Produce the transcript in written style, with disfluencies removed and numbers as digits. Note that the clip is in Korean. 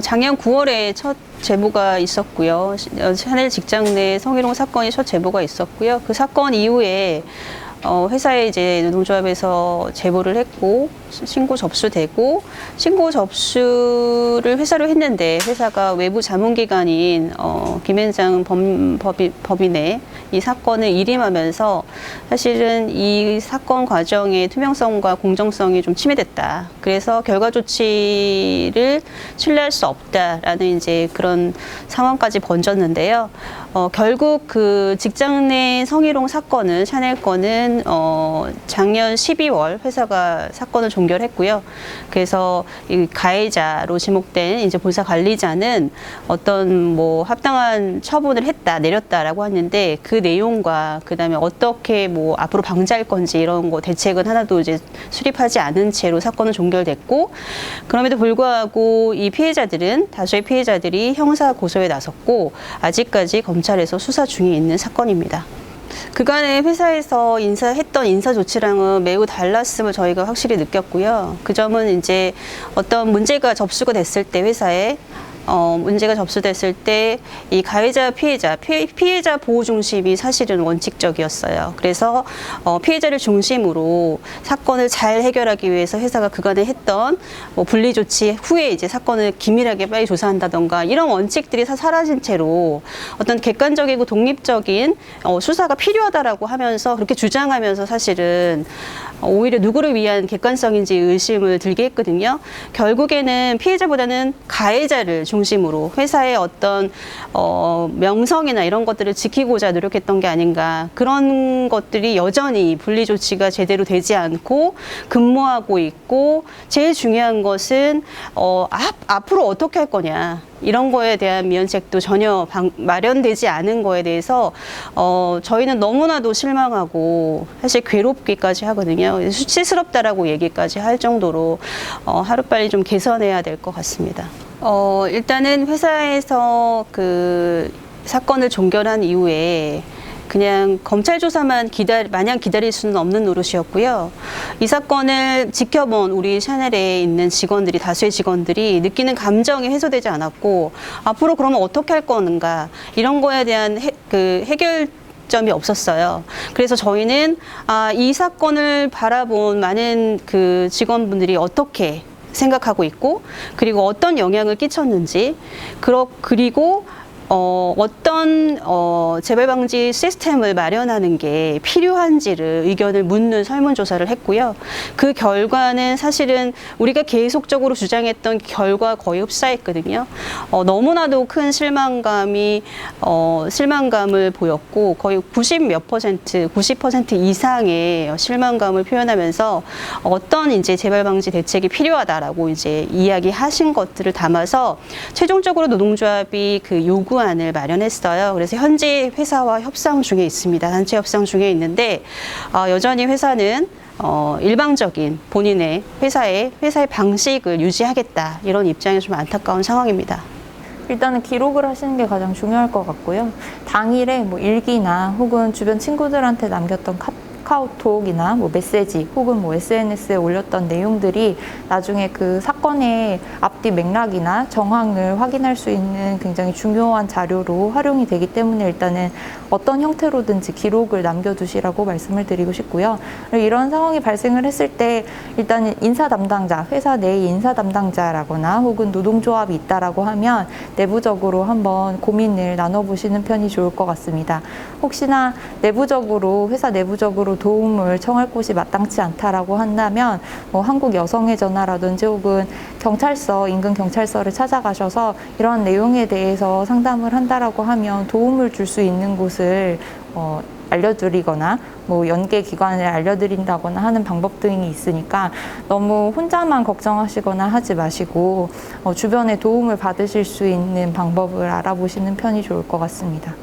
작년 9월에 첫 제보가 있었고요. 샤넬 직장 내 성희롱 사건이 첫 제보가 있었고요. 그 사건 이후에 회사에 이제 노동조합에서 제보를 했고 신고 접수되고 신고 접수를 회사로 했는데 회사가 외부 자문기관인 김앤장 법인에 이 사건을 일임하면서 사실은 이 사건 과정의 투명성과 공정성이 좀 침해됐다. 그래서 결과 조치를 신뢰할 수 없다라는 이제 그런 상황까지 번졌는데요. 결국 그 직장 내 성희롱 사건은 샤넬 건은 작년 12월 회사가 사건을 종결했고요. 그래서 이 가해자로 지목된 이제 본사 관리자는 어떤 뭐 합당한 처분을 내렸다라고 하는데 그 내용과 그다음에 어떻게 뭐 앞으로 방지할 건지 이런 거 대책은 하나도 이제 수립하지 않은 채로 사건은 종결됐고 그럼에도 불구하고 이 피해자들은 다수의 피해자들이 형사 고소에 나섰고 아직까지 검찰에서 수사 중에 있는 사건입니다. 그간의 회사에서 했던 인사 조치랑은 매우 달랐음을 저희가 확실히 느꼈고요. 그 점은 이제 어떤 문제가 접수가 됐을 때 회사에 문제가 접수됐을 때 이 가해자 피해자 보호 중심이 사실은 원칙적이었어요. 그래서 피해자를 중심으로 사건을 잘 해결하기 위해서 회사가 그간에 했던 뭐 분리 조치 후에 이제 사건을 긴밀하게 빨리 조사한다던가 이런 원칙들이 사라진 채로 어떤 객관적이고 독립적인 수사가 필요하다라고 하면서 그렇게 주장하면서 사실은 오히려 누구를 위한 객관성인지 의심을 들게 했거든요. 결국에는 피해자보다는 가해자를 중심으로 회사의 어떤 명성이나 이런 것들을 지키고자 노력했던 게 아닌가. 그런 것들이 여전히 분리 조치가 제대로 되지 않고 근무하고 있고 제일 중요한 것은 앞으로 어떻게 할 거냐. 이런 거에 대한 미연책도 전혀 마련되지 않은 거에 대해서 저희는 너무나도 실망하고 사실 괴롭기까지 하거든요. 수치스럽다라고 얘기까지 할 정도로 하루빨리 좀 개선해야 될 것 같습니다. 일단은 회사에서 그 사건을 종결한 이후에 그냥 검찰 조사만 마냥 기다릴 수는 없는 노릇이었고요. 이 사건을 지켜본 우리 샤넬에 있는 직원들이, 다수의 직원들이 느끼는 감정이 해소되지 않았고, 앞으로 그러면 어떻게 할 건가, 이런 거에 대한 해결점이 없었어요. 그래서 저희는 이 사건을 바라본 많은 그 직원분들이 어떻게 생각하고 있고, 그리고 어떤 영향을 끼쳤는지, 그리고 어떤 재발 방지 시스템을 마련하는 게 필요한지를 의견을 묻는 설문조사를 했고요. 그 결과는 사실은 우리가 계속적으로 주장했던 결과 거의 흡사했거든요. 너무나도 큰 실망감을 보였고 거의 90% 이상의 실망감을 표현하면서 어떤 이제 재발 방지 대책이 필요하다라고 이제 이야기하신 것들을 담아서 최종적으로 노동조합이 그 요구안을 마련했어요. 그래서 현재 회사와 협상 중에 있습니다. 단체 협상 중에 있는데 여전히 회사는 일방적인 본인의 회사의 방식을 유지하겠다 이런 입장이 좀 안타까운 상황입니다. 일단은 기록을 하시는 게 가장 중요할 것 같고요. 당일에 뭐 일기나 혹은 주변 친구들한테 남겼던 카카오톡이나 뭐 메시지 혹은 뭐 SNS에 올렸던 내용들이 나중에 그 사건의 앞뒤 맥락이나 정황을 확인할 수 있는 굉장히 중요한 자료로 활용이 되기 때문에 일단은 어떤 형태로든지 기록을 남겨두시라고 말씀을 드리고 싶고요. 이런 상황이 발생을 했을 때 일단은 인사 담당자, 회사 내의 인사 담당자라거나 혹은 노동조합이 있다라고 하면 내부적으로 한번 고민을 나눠보시는 편이 좋을 것 같습니다. 혹시나 회사 내부적으로 도움을 청할 곳이 마땅치 않다라고 한다면 뭐 한국 여성의 전화라든지 혹은 경찰서, 인근 경찰서를 찾아가셔서 이러한 내용에 대해서 상담을 한다라고 하면 도움을 줄 수 있는 곳을 알려드리거나 뭐 연계 기관을 알려드린다거나 하는 방법 등이 있으니까 너무 혼자만 걱정하시거나 하지 마시고 주변에 도움을 받으실 수 있는 방법을 알아보시는 편이 좋을 것 같습니다.